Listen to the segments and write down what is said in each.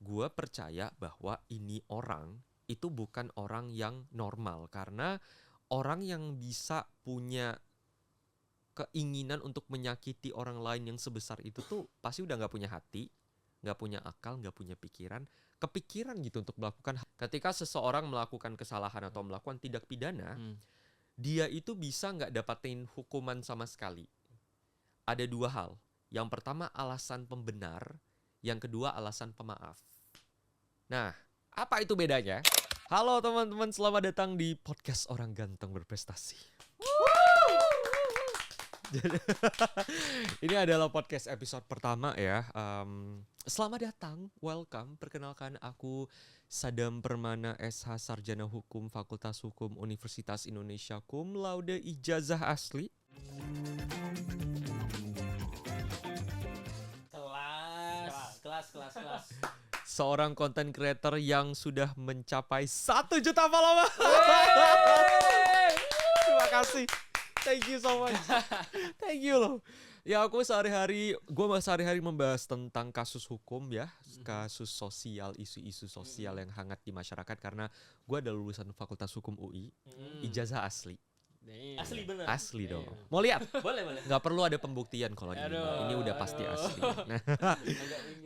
gue percaya bahwa ini orang itu bukan orang yang normal, karena orang yang bisa punya keinginan untuk menyakiti orang lain yang sebesar itu tuh pasti udah nggak punya hati, nggak punya akal, nggak punya kepikiran gitu untuk melakukan. Ketika seseorang melakukan kesalahan atau melakukan tindak pidana, dia itu bisa nggak dapatin hukuman sama sekali. Ada dua hal. Yang pertama alasan pembenar, yang kedua alasan pemaaf. Nah, apa itu bedanya? Halo teman-teman, selamat datang di podcast Orang Ganteng Berprestasi. Jadi, ini adalah podcast episode pertama ya. Selamat datang, welcome. Perkenalkan, aku Sadam Permana SH Sarjana Hukum Fakultas Hukum Universitas Indonesia Cum Laude Ijazah Asli. Kelas. Seorang content creator yang sudah mencapai 1 juta follower. Terima kasih. Thank you so much. Thank you loh. Ya gue sehari-hari membahas tentang kasus hukum ya, kasus sosial, isu-isu sosial yang hangat di masyarakat, karena gue ada lulusan Fakultas Hukum UI, ijazah asli. Asli bener. Asli dong. Mau lihat? Boleh. Nggak perlu ada pembuktian kalau ini udah pasti asli. Nah,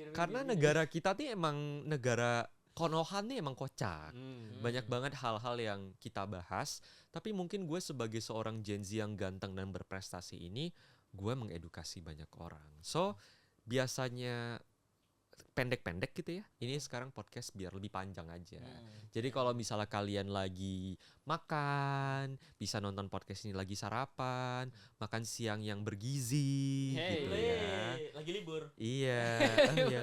karena negara kita tuh emang negara Konoha nih emang kocak. Banyak banget hal-hal yang kita bahas. Tapi mungkin gue sebagai seorang Gen Z yang ganteng dan berprestasi ini, gue mengedukasi banyak orang. So, biasanya pendek-pendek gitu ya. Ini sekarang podcast biar lebih panjang aja. Jadi kalau misalnya kalian lagi makan, bisa nonton podcast ini lagi sarapan, makan siang yang bergizi gitu ya. Lagi libur. Iya.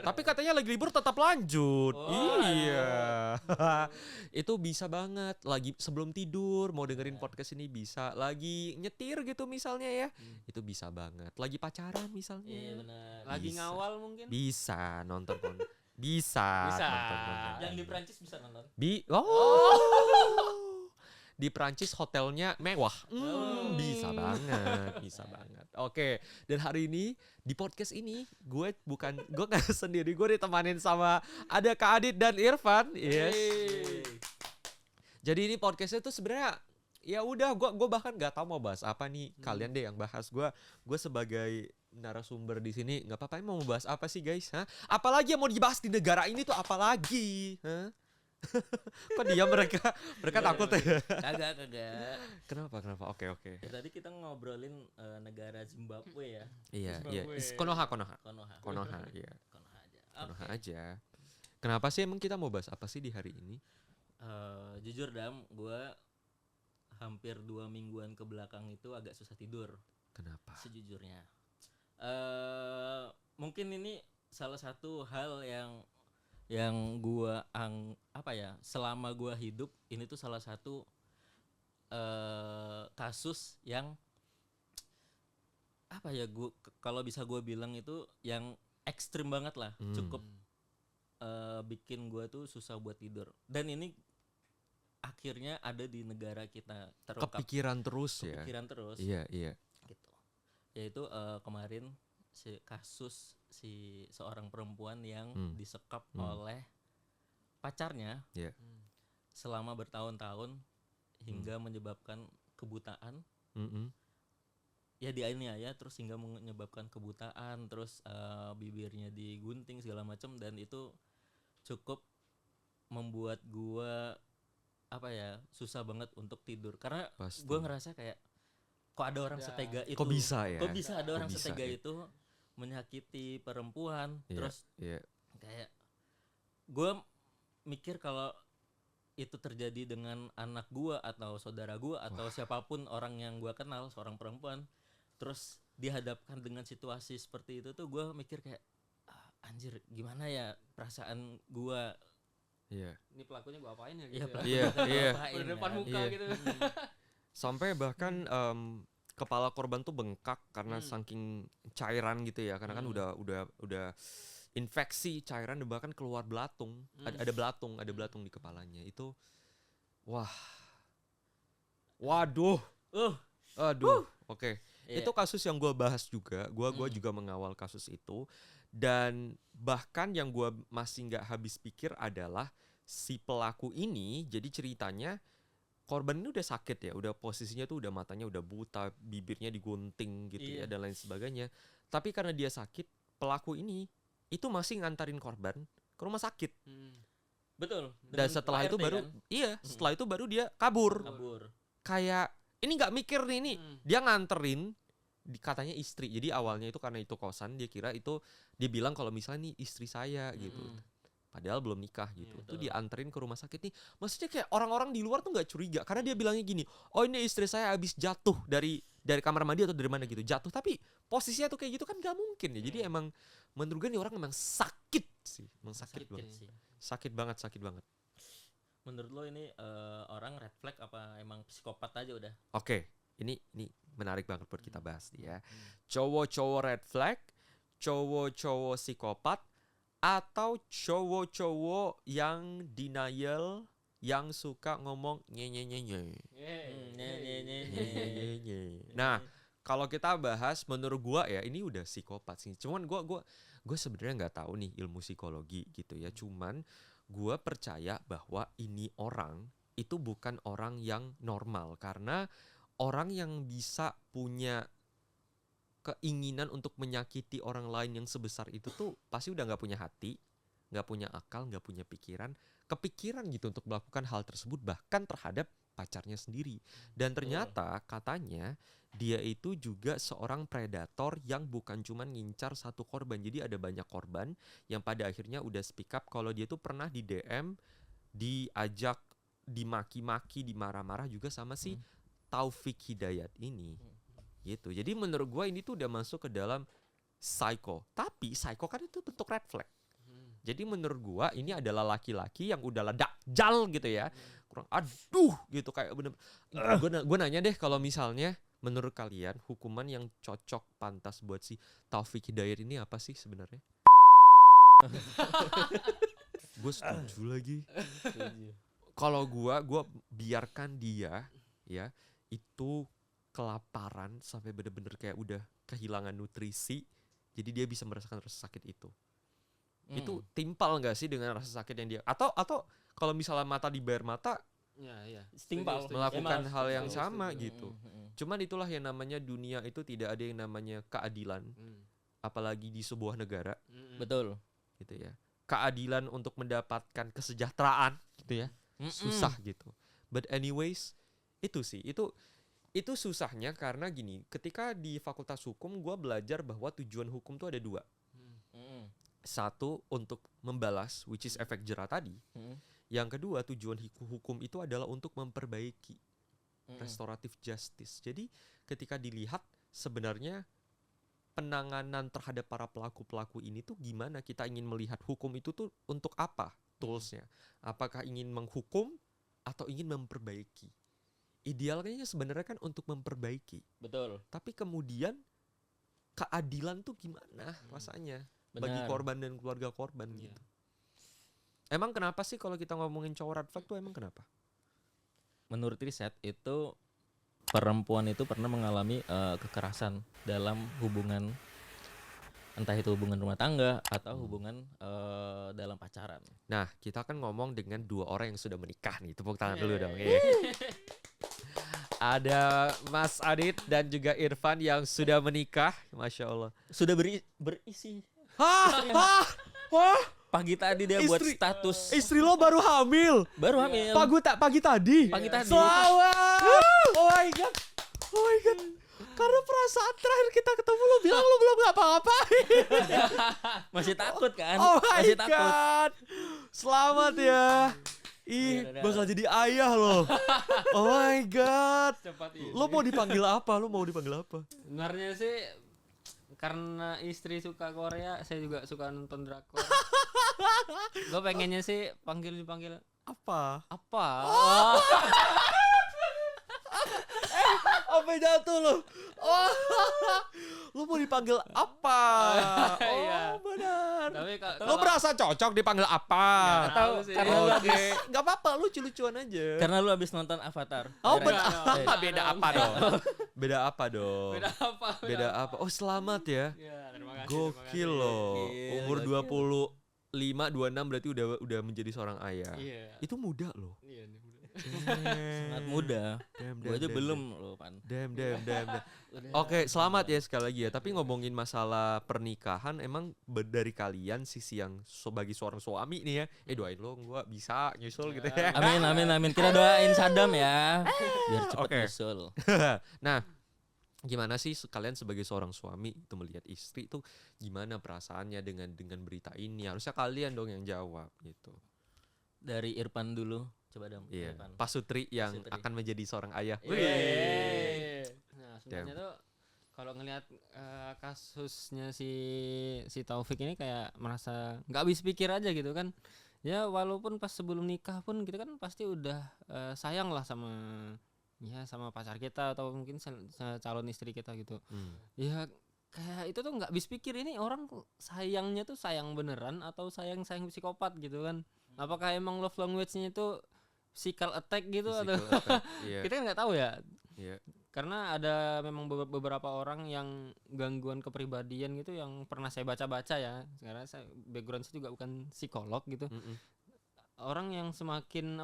Tapi katanya lagi libur tetap lanjut. Iya. Itu bisa banget. Lagi sebelum tidur mau dengerin podcast ini bisa. Lagi nyetir gitu misalnya ya. Itu bisa banget. Lagi pacaran misalnya. Iya benar. Lagi Bisa. ngawal mungkin. Bisa nonton bisa. Nonton. Yang di Prancis bisa nonton. Di Prancis hotelnya mewah. Bisa banget. Oke, dan hari ini di podcast ini gue nggak sendiri, gue ditemanin sama ada Kak Adit dan Irfan. Yes. Jadi ini podcastnya tuh sebenarnya ya udah gue bahkan nggak tahu mau bahas apa nih. Kalian deh yang bahas. Gue sebagai narasumber di sini nggak apa-apa. Mau bahas apa sih guys? Apalagi yang mau dibahas di negara ini tuh apalagi? Kok diam mereka takut ya? Kagak. Kenapa? Oke. Ya, tadi kita ngobrolin negara Zimbabwe ya. Iya. Zimbabwe. Konoha. Konoha. Iya. aja. Konoha Oke. aja. Kenapa sih emang kita mau bahas apa sih di hari ini? Jujur Dam, gue hampir 2 mingguan ke belakang itu agak susah tidur. Kenapa? Sejujurnya. Mungkin ini salah satu hal yang gua selama gua hidup ini tuh salah satu kasus yang kalau bisa gua bilang itu yang ekstrim banget lah. Cukup bikin gua tuh susah buat tidur. Dan ini akhirnya ada di negara kita terungkap. Kepikiran terus. Iya. Gitu. Yaitu kemarin kasus seorang perempuan yang disekap oleh pacarnya selama bertahun-tahun hingga menyebabkan kebutaan. Ya dianiaya terus hingga menyebabkan kebutaan, terus bibirnya digunting segala macam, dan itu cukup membuat gua susah banget untuk tidur karena gua ngerasa kayak kok ada orang setega itu. Kok bisa ya? Kok bisa ada orang setega itu menyakiti perempuan. Terus kayak gue mikir kalau itu terjadi dengan anak gue atau saudara gue atau siapapun orang yang gue kenal, seorang perempuan, terus dihadapkan dengan situasi seperti itu tuh gue mikir kayak anjir gimana ya perasaan gue. Iya. Ini pelakunya gue apain ya gitu. Iya. Udah depan muka gitu. Sampai bahkan kepala korban tuh bengkak karena saking cairan gitu ya, karena kan udah infeksi cairan, dan bahkan keluar belatung. Ada belatung di kepalanya. Itu waduh. Oke. Yeah. Itu kasus yang gue bahas juga. Gue juga mengawal kasus itu, Dan bahkan yang gue masih nggak habis pikir adalah si pelaku ini, jadi ceritanya korban ini udah sakit ya, udah posisinya tuh udah matanya udah buta, bibirnya digunting gitu ya dan lain sebagainya. Tapi karena dia sakit, pelaku ini itu masih ngantarin korban ke rumah sakit. Betul. Dan setelah itu baru kan? Setelah itu baru dia kabur. Kayak ini nggak mikir nih ini. Dia nganterin katanya istri. Jadi awalnya itu karena itu kosan, dia kira itu, dia bilang kalau misalnya nih istri saya gitu. Padahal belum nikah gitu. Itu dianterin ke rumah sakit nih. Maksudnya kayak orang-orang di luar tuh nggak curiga karena dia bilangnya gini, "Oh, ini istri saya habis jatuh dari kamar mandi atau dari mana gitu. Jatuh." Tapi posisinya tuh kayak gitu kan nggak mungkin ya. Jadi emang menurut gue nih orang emang sakit sih. Emang sakit banget. Sakit banget. Menurut lo ini orang red flag apa emang psikopat aja udah? Oke, ini menarik banget buat kita bahas nih ya. Cowok-cowok red flag, cowok-cowok psikopat, atau cowok-cowok yang denial, yang suka ngomong nye. Nah, kalau kita bahas menurut gua ya ini udah psikopat sih. Cuman gua sebenarnya nggak tahu nih ilmu psikologi gitu ya. Cuman gua percaya bahwa ini orang itu bukan orang yang normal, karena orang yang bisa punya keinginan untuk menyakiti orang lain yang sebesar itu tuh pasti udah nggak punya hati, nggak punya akal, nggak punya kepikiran gitu untuk melakukan hal tersebut, bahkan terhadap pacarnya sendiri. Dan ternyata katanya dia itu juga seorang predator yang bukan cuma ngincar satu korban. Jadi ada banyak korban yang pada akhirnya udah speak up kalau dia tuh pernah di DM, diajak, dimaki-maki, dimarah-marah juga sama si Taufik Hidayat ini. Gitu. Jadi menurut gue ini tuh udah masuk ke dalam psycho. Tapi psycho kan itu bentuk red flag. Jadi menurut gue ini adalah laki-laki yang udah dakjal gitu ya. Kurang aduh gitu kayak bener. Gue nanya deh, kalau misalnya menurut kalian hukuman yang cocok pantas buat si Taufik Hidayat ini apa sih sebenarnya? Gue setuju lagi. Kalau gue biarkan dia ya itu kelaparan sampai bener-bener kayak udah kehilangan nutrisi, jadi dia bisa merasakan rasa sakit itu. Itu timpal nggak sih dengan rasa sakit yang dia atau kalau misalnya mata dibayar mata, timpal melakukan hal yang sama gitu. Cuman itulah yang namanya dunia itu tidak ada yang namanya keadilan, apalagi di sebuah negara. Betul. Gitu ya. Keadilan untuk mendapatkan kesejahteraan gitu ya, susah gitu. But anyways, itu sih itu susahnya karena gini, ketika di fakultas hukum gue belajar bahwa tujuan hukum tuh ada dua. Satu untuk membalas, which is efek jera tadi. Yang kedua, tujuan hukum itu adalah untuk memperbaiki, restoratif justice. Jadi ketika dilihat sebenarnya penanganan terhadap para pelaku-pelaku ini tuh gimana, kita ingin melihat hukum itu tuh untuk apa toolsnya. Apakah ingin menghukum atau ingin memperbaiki? Idealnya sebenarnya kan untuk memperbaiki. Betul. Tapi kemudian keadilan tuh gimana rasanya bagi korban dan keluarga korban gitu. Emang kenapa sih kalau kita ngomongin cowok red flag tuh emang kenapa? Menurut riset itu perempuan itu pernah mengalami kekerasan dalam hubungan, entah itu hubungan rumah tangga atau hubungan dalam pacaran. Nah, kita kan ngomong dengan dua orang yang sudah menikah nih. Tepuk tangan dulu dong. Ada Mas Adit dan juga Irfan yang sudah menikah, Masya Allah. Sudah berisi. Pagi tadi dia buat status. Istri lo baru hamil. Baru hamil. Pagi tadi. Selamat. Oh my god. Karena perasaan terakhir kita ketemu lo bilang lo belum ngapa-ngapain. Masih takut kan? Oh my Masih god. Selamat ya. Bakal jadi ayah lo. Oh my god. Lo mau dipanggil apa? Sebenarnya sih karena istri suka Korea, saya juga suka nonton drakor. Gue pengennya sih dipanggil apa? Apa jatuh lo? Oh, lo mau dipanggil apa? Oh benar. Tapi lo merasa cocok dipanggil apa? Gak tahu sih. Gak apa-apa, lu lucu-lucuan aja. Karena lu habis nonton Avatar. Oh benar. Beda apa dong? Beda apa dong? Beda apa? Oh, selamat ya. Ya, terima kasih. Gokil loh. Umur 25, 26 berarti udah menjadi seorang ayah. Iya. Itu muda loh. Iya, muda. Sangat muda. Gue aja belum loh, Pan. Damn. Oke, selamat ya sekali lagi ya. Tapi ngomongin masalah pernikahan, emang dari kalian sisi yang sebagai seorang suami nih ya, doain lo gua bisa nyusul gitu ya. Amin. Kita doain Sadam ya, biar cepet nyusul. Nah, gimana sih kalian sebagai seorang suami itu melihat istri itu gimana perasaannya dengan berita ini? Harusnya kalian dong yang jawab gitu. Dari Irfan dulu. Coba dong. Iya. Pak Sutri yang akan menjadi seorang ayah. Nah, sebenarnya tuh kalau ngelihat kasusnya si Taufik ini kayak merasa nggak habis pikir aja gitu kan. Ya walaupun pas sebelum nikah pun kita kan pasti udah sayang lah sama pacar kita atau mungkin calon istri kita gitu. Ya kayak itu tuh nggak habis pikir, ini orang sayangnya tuh sayang beneran atau sayang psikopat gitu kan. Apakah emang love language-nya itu physical attack gitu atau yeah. kita kan nggak tahu ya. Yeah. Karena ada memang beberapa orang yang gangguan kepribadian gitu yang pernah saya baca-baca ya. Karena background saya juga bukan psikolog gitu. Orang yang semakin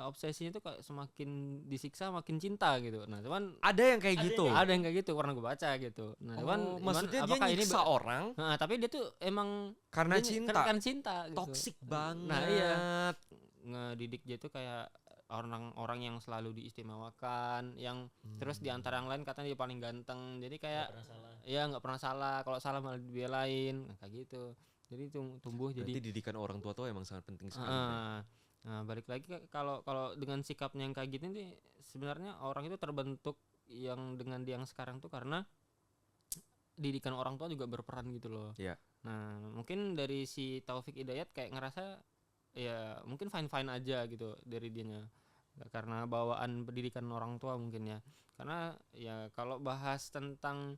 obsesinya itu kayak semakin disiksa makin cinta gitu. Nah, cuman ada yang kayak gitu. Ada yang kayak gitu pernah gue baca gitu. Nah, maksudnya dia nyiksa orang. Nah, tapi dia tuh emang karena cinta. Karena cinta gitu. Toksik banget. Nah, iya. Ngedidik dia tuh kayak orang-orang yang selalu diistimewakan, yang terus di antara yang lain katanya dia paling ganteng. Jadi kayak nggak pernah salah. Kalau salah malah dibelain, kayak gitu. Jadi tumbuh. Berarti jadi didikan orang tua tuh emang sangat penting sekali. Nah, balik lagi kalau dengan sikapnya yang kayak gini nih, sebenarnya orang itu terbentuk yang dengan dia yang sekarang tuh karena didikan orang tua juga berperan gitu loh. Yeah. Nah, mungkin dari si Taufik Hidayat kayak ngerasa ya mungkin fine aja gitu dari dianya, karena bawaan pendidikan orang tua mungkin ya. Karena ya kalau bahas tentang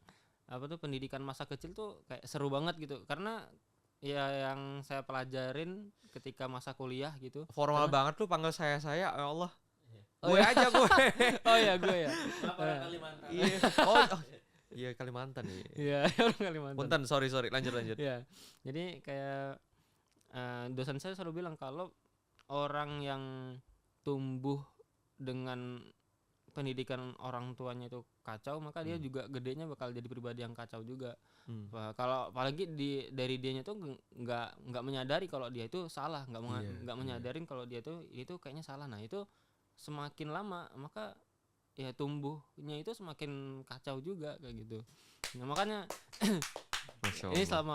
pendidikan masa kecil tuh kayak seru banget gitu, karena ya yang saya pelajarin ketika masa kuliah gitu. Formal banget lu panggil saya ya Allah. Gue aja gue. Oh ya gue ya. Kalimantan. Iya. Iya Kalimantan nih. Iya orang Kalimantan. Punten, sorry lanjut. Iya. Jadi kayak dosen saya selalu bilang kalau orang yang tumbuh dengan pendidikan orang tuanya itu kacau, maka dia juga gedenya bakal jadi pribadi yang kacau juga. Kalau apalagi dari dianya tuh nggak menyadari kalau dia itu salah, nggak menyadarin kalau dia itu kayaknya salah. Nah itu semakin lama maka ya tumbuhnya itu semakin kacau juga kayak gitu. Nah makanya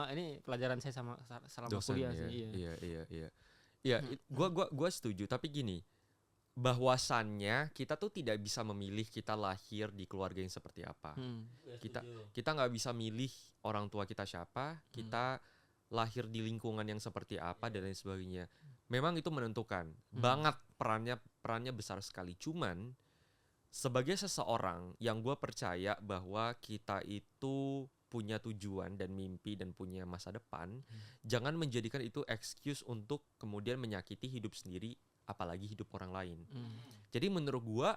ini pelajaran saya selama dosen, kuliah ya. sih. Iya, gua setuju, tapi gini, bahwasannya kita tuh tidak bisa memilih kita lahir di keluarga yang seperti apa. Kita nggak bisa milih orang tua kita siapa, kita lahir di lingkungan yang seperti apa dan lain sebagainya. Memang itu menentukan banget, perannya besar sekali. Cuman sebagai seseorang yang gue percaya bahwa kita itu punya tujuan dan mimpi dan punya masa depan, jangan menjadikan itu excuse untuk kemudian menyakiti hidup sendiri, apalagi hidup orang lain. Jadi menurut gue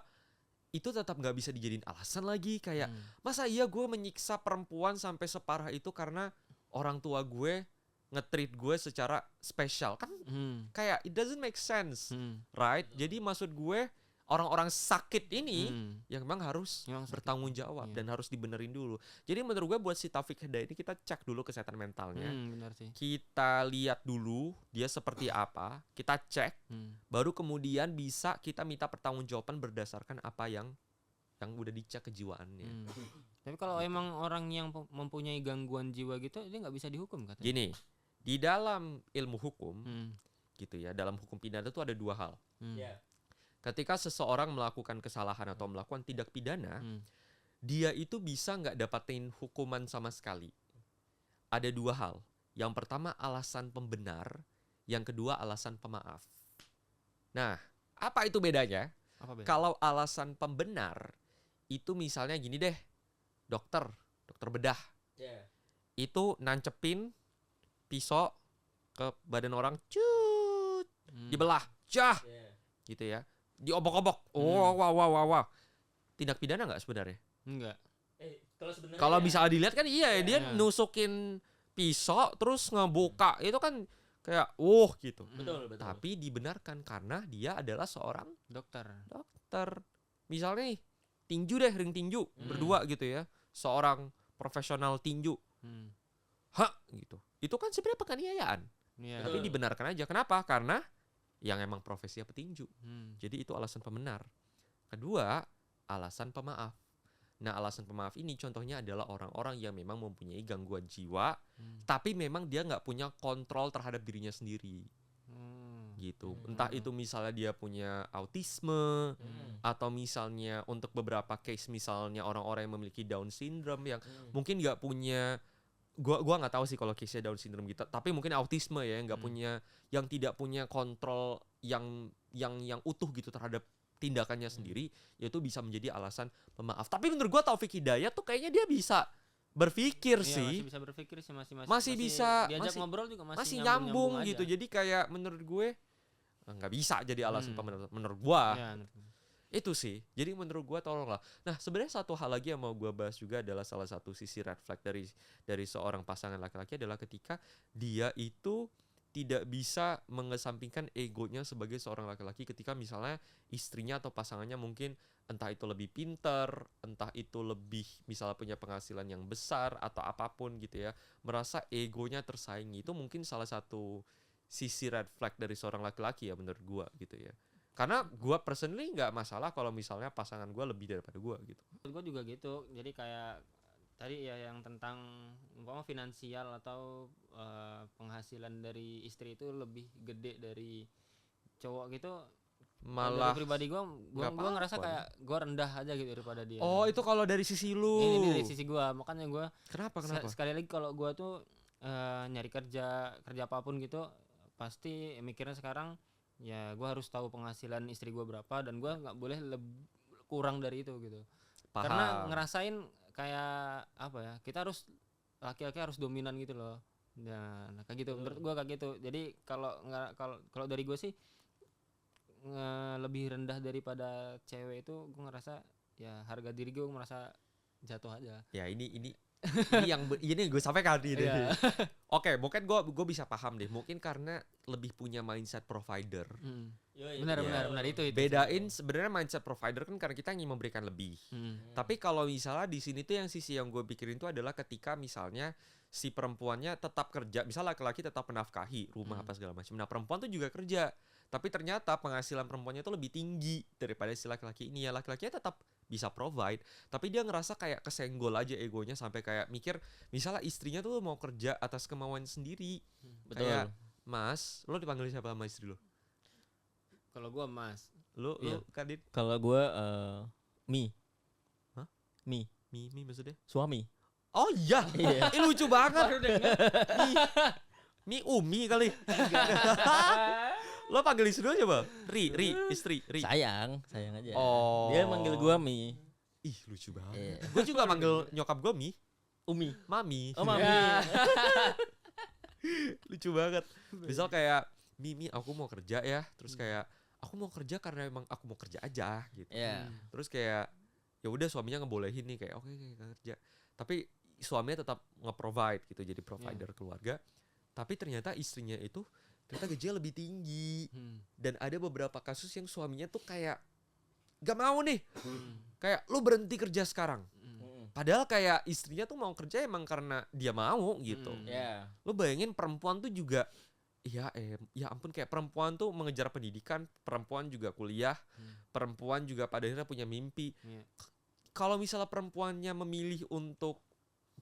itu tetap nggak bisa dijadiin alasan lagi, kayak masa iya gue menyiksa perempuan sampai separah itu karena orang tua gue nge-treat gue secara spesial kan, kayak it doesn't make sense, right? Jadi maksud gue orang-orang sakit ini yang memang harus bertanggung jawab dan harus dibenerin dulu. Jadi menurut gue buat si Taufik Hidayat ini kita cek dulu kesehatan mentalnya. Benar sih. Kita lihat dulu dia seperti apa, kita cek, baru kemudian bisa kita minta pertanggungjawaban berdasarkan apa yang udah dicek kejiwaannya. Tapi kalau emang orang yang mempunyai gangguan jiwa gitu, dia nggak bisa dihukum katanya. Gini, di dalam ilmu hukum, gitu ya, dalam hukum pidana itu ada dua hal. Ketika seseorang melakukan kesalahan atau melakukan tindak pidana, dia itu bisa nggak dapatin hukuman sama sekali. Ada dua hal. Yang pertama alasan pembenar, yang kedua alasan pemaaf. Nah, apa itu bedanya? Kalau alasan pembenar, itu misalnya gini deh, dokter bedah, itu nancepin pisau ke badan orang, cut, dibelah, gitu ya. Diobok-obok. Wah. Tindak pidana nggak sebenarnya? Enggak. Kalau misalnya dilihat kan iya, dia nusukin pisau terus ngebuka itu kan kayak gitu. Betul. Tapi dibenarkan karena dia adalah seorang dokter. Misalnya nih, ring tinju berdua gitu ya. Seorang profesional tinju. Gitu. Itu kan sebenarnya penganiayaan. Tapi dibenarkan aja. Kenapa? Karena yang emang profesinya petinju. Jadi itu alasan pembenar. Kedua, alasan pemaaf. Nah, alasan pemaaf ini contohnya adalah orang-orang yang memang mempunyai gangguan jiwa, tapi memang dia nggak punya kontrol terhadap dirinya sendiri. Gitu. Entah itu misalnya dia punya autisme, atau misalnya untuk beberapa case misalnya orang-orang yang memiliki Down syndrome yang mungkin nggak punya, gua nggak tahu sih kalau case-nya Down syndrome gitu, tapi mungkin autisme ya, nggak punya, yang tidak punya kontrol yang utuh gitu terhadap tindakannya sendiri, yaitu bisa menjadi alasan pemaaf. Tapi menurut gua Taufik Hidayat tuh kayaknya dia bisa berpikir sih. Masih bisa berpikir sih, masih bisa diajak ngobrol juga masih nyambung gitu. Jadi kayak menurut gue nggak bisa jadi alasan pembenar menurut gua. Itu sih. Jadi menurut gua tolonglah. Nah, sebenarnya satu hal lagi yang mau gua bahas juga adalah salah satu sisi red flag dari seorang pasangan laki-laki adalah ketika dia itu tidak bisa mengesampingkan egonya sebagai seorang laki-laki ketika misalnya istrinya atau pasangannya mungkin entah itu lebih pinter, entah itu lebih misalnya punya penghasilan yang besar atau apapun gitu ya, merasa egonya tersaingi. Itu mungkin salah satu sisi red flag dari seorang laki-laki ya menurut gua gitu ya. Karena gua personally nggak masalah kalau misalnya pasangan gua lebih daripada gua gitu. Gua juga gitu. Jadi kayak tadi ya yang tentang umpama finansial atau penghasilan dari istri itu lebih gede dari cowok gitu, malah dari pribadi gua ngerasa kayak gua rendah aja gitu daripada dia. Oh, itu kalau dari sisi lu. Ini dari sisi gua, makanya gua kenapa sekali lagi kalau gua tuh nyari kerja apapun gitu pasti mikirnya sekarang ya gua harus tahu penghasilan istri gua berapa dan gua nggak boleh kurang dari itu gitu. Paham. Karena ngerasain kayak apa ya, kita harus laki-laki harus dominan gitu loh. Nah kayak gitu menurut gue kayak gitu. Jadi kalau dari gue sih lebih rendah daripada cewek itu, gue ngerasa ya harga diri gue merasa jatuh aja. Ya ini yang ini gue sampaikan ini. Oke, mungkin gue bisa paham deh. Mungkin karena lebih punya mindset provider. Benar itu. Bedain sebenarnya mindset provider kan karena kita ingin memberikan lebih. Tapi kalau misalnya di sini tuh yang sisi yang gue pikirin tuh adalah ketika misalnya si perempuannya tetap kerja, misalnya laki-laki tetap menafkahi rumah apa segala macam. Nah, perempuan tuh juga kerja. Tapi ternyata penghasilan perempuannya tuh lebih tinggi daripada si laki-laki ini. Ya laki-lakinya tetap bisa provide, tapi dia ngerasa kayak kesenggol aja egonya sampai kayak mikir misalnya istrinya tuh mau kerja atas kemauan sendiri. Betul. Kayak, Mas, lo dipanggil siapa sama istri lo? Kalau gua Mas. Lo Kadin? Kalau gua Mi. Hah? Mi maksudnya? Suami. Oh iya. Ini lucu banget. Mi Umi kali. Lo panggil istri lo coba? Istri. Sayang aja. Oh. Dia manggil gua Mi. Ih, lucu banget. Gue juga manggil nyokap gue Mi. Umi. Mami. Oh, Mami. Lucu banget. Misal kayak Mi, aku mau kerja ya. Terus kayak aku mau kerja karena emang aku mau kerja aja gitu. Terus kayak ya udah suaminya ngebolehin nih kayak oke, kerja. Tapi suaminya tetap nge-provide gitu, jadi provider keluarga. Tapi ternyata istrinya itu ternyata gajinya lebih tinggi. Dan ada beberapa kasus yang suaminya tuh kayak gak mau nih. Kayak lu berhenti kerja sekarang. Padahal kayak istrinya tuh mau kerja emang karena dia mau gitu. Lu bayangin perempuan tuh juga ya ampun, kayak perempuan tuh mengejar pendidikan, perempuan juga kuliah, perempuan juga pada akhirnya punya mimpi. Kalau misalnya perempuannya memilih untuk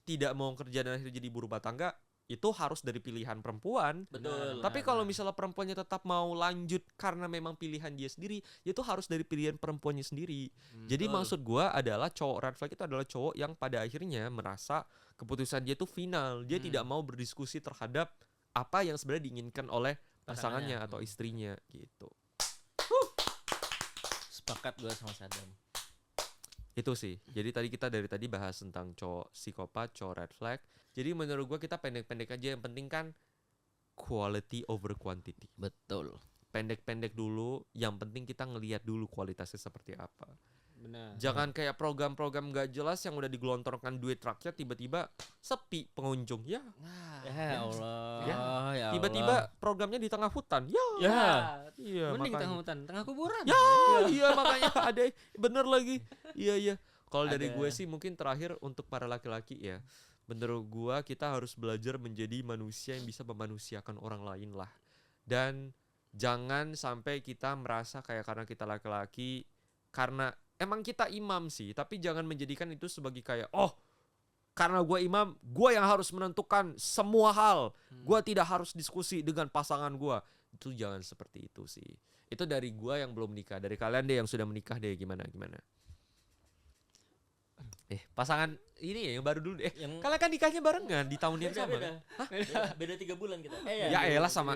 tidak mau kerja dan akhirnya jadi ibu rumah tangga, itu harus dari pilihan perempuan. Betul. Tapi kalau misalnya perempuannya tetap mau lanjut karena memang pilihan dia sendiri, itu harus dari pilihan perempuannya sendiri. Jadi maksud gua adalah cowok red flag itu adalah cowok yang pada akhirnya merasa keputusan dia itu final. Dia tidak mau berdiskusi terhadap apa yang sebenarnya diinginkan oleh pasangannya atau istrinya gitu. Sepakat gua sama Sadam. Itu sih. Jadi kita dari tadi bahas tentang cowok psikopat, cowok red flag. Jadi menurut gue kita pendek-pendek aja, yang penting kan quality over quantity. Betul. Pendek-pendek dulu, yang penting kita ngelihat dulu kualitasnya seperti apa. Benar. Jangan kayak program-program gak jelas yang udah digelontorkan duit rakyat tiba-tiba sepi pengunjung. Ya. Ya Allah. Ya. Ya Tiba-tiba programnya di tengah hutan. Ya. Iya, Mending makanya. tengah hutan, tengah kuburan. Ya, iya makanya ada bener lagi. Iya. Kalau dari Ada. gue sih mungkin terakhir untuk para laki-laki ya. Menurut gue kita harus belajar menjadi manusia yang bisa memanusiakan orang lain lah. Dan jangan sampai kita merasa kayak karena kita laki-laki, karena emang kita imam sih, tapi jangan menjadikan itu sebagai kayak karena gue imam, gue yang harus menentukan semua hal. Gue tidak harus diskusi dengan pasangan gue. Itu jangan seperti itu sih. Itu dari gue yang belum menikah. Dari kalian deh yang sudah menikah deh gimana? Pasangan ini ya yang baru dulu deh. Kalian kan nikahnya barengan di tahun yang sama. Beda 3 bulan kita. Ya elah sama.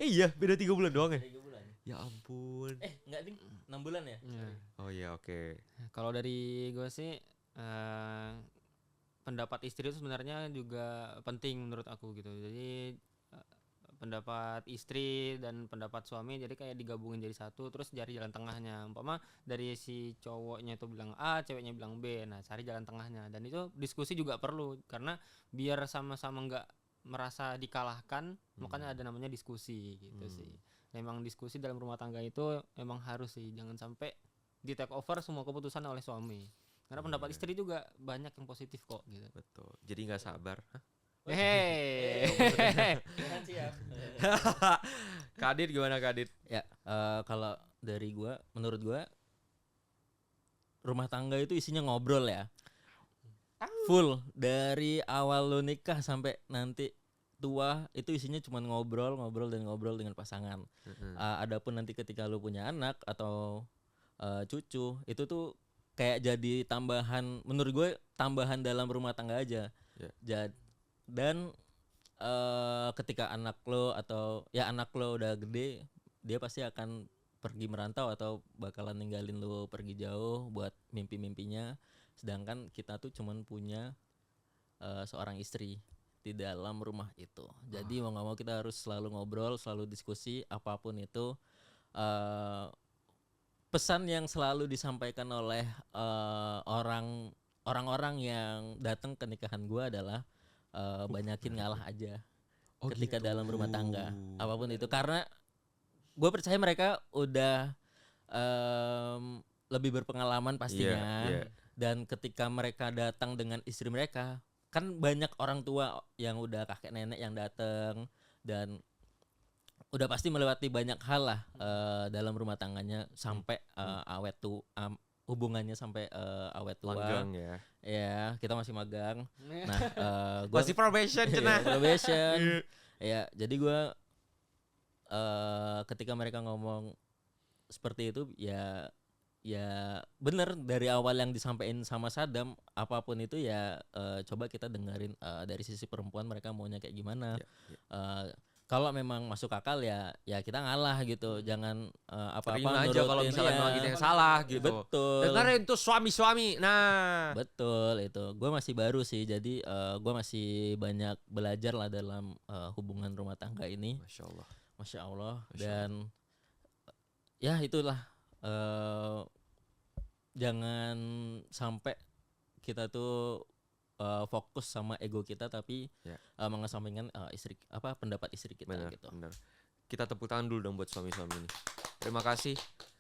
Iya, beda 3 bulan doang ya. 3 bulan. Ya ampun. Enggak ding, 6 bulan ya? Oh iya, oke. Kalau dari gue sih pendapat istri itu sebenarnya juga penting menurut aku gitu. Jadi pendapat istri dan pendapat suami jadi kayak digabungin jadi satu, terus cari jalan tengahnya. Umpama dari si cowoknya itu bilang A, ceweknya bilang B, nah cari jalan tengahnya. Dan itu diskusi juga perlu karena biar sama-sama nggak merasa dikalahkan, makanya ada namanya diskusi gitu sih. Memang diskusi dalam rumah tangga itu memang harus sih, jangan sampai di take over semua keputusan oleh suami. Karena pendapat istri juga banyak yang positif kok gitu. Betul. Jadi nggak sabar. Siap. Kadit gimana Kadit? Ya, kalau dari gua, menurut gua rumah tangga itu isinya ngobrol ya. Full dari awal lo nikah sampai nanti tua itu isinya cuma ngobrol dengan pasangan. Adapun nanti ketika lo punya anak atau cucu itu tuh kayak jadi tambahan, menurut gue tambahan dalam rumah tangga aja. Dan ketika anak lo udah gede, dia pasti akan pergi merantau atau bakalan ninggalin lo pergi jauh buat mimpi-mimpinya. Sedangkan kita tuh cuman punya seorang istri di dalam rumah itu. Jadi mau nggak mau kita harus selalu ngobrol, selalu diskusi apapun itu. Pesan yang selalu disampaikan oleh orang-orang yang datang ke nikahan gue adalah banyakin ngalah aja ketika dalam rumah tangga apapun itu, karena gue percaya mereka udah lebih berpengalaman pastinya. Dan ketika mereka datang dengan istri mereka, kan banyak orang tua yang udah kakek nenek yang datang dan udah pasti melewati banyak hal lah dalam rumah tangganya sampai awet tuh hubungannya sampai awet tua. Magang ya. Ya, kita masih magang. Nah, gua masih probation cenah. Probation. Ya, jadi gua ketika mereka ngomong seperti itu ya bener dari awal yang disampaikan sama Sadam, apapun itu ya coba kita dengerin dari sisi perempuan mereka maunya kayak gimana. Kalau memang masuk akal ya kita ngalah gitu, jangan apa-apa terima aja kalau misalnya memang kita yang salah gitu. Betul. Dengerin tuh suami-suami. Nah, betul itu. Gue masih baru sih, jadi gue masih banyak belajar lah dalam hubungan rumah tangga ini. Masya Allah. Dan ya itulah, jangan sampai kita tuh fokus sama ego kita tapi mengesampingkan pendapat istri kita. Bener, gitu. Bener. Kita tepuk tangan dulu dong buat suami-suami ini.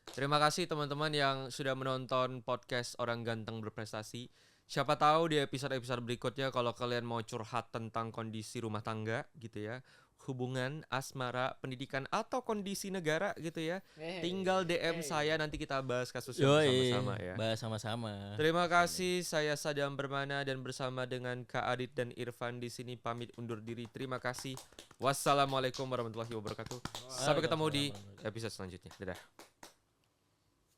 Terima kasih teman-teman yang sudah menonton podcast Orang Ganteng Berprestasi. Siapa tahu di episode-episode berikutnya kalau kalian mau curhat tentang kondisi rumah tangga gitu ya, hubungan, asmara, pendidikan atau kondisi negara gitu ya, tinggal DM saya, nanti kita bahas kasusnya bersama-sama ya. Bahas sama-sama. Terima kasih, saya Sadam Permana dan bersama dengan Kak Adit dan Irfan di sini pamit undur diri. Terima kasih. Wassalamualaikum warahmatullahi wabarakatuh. Sampai ketemu di episode selanjutnya. Dadah.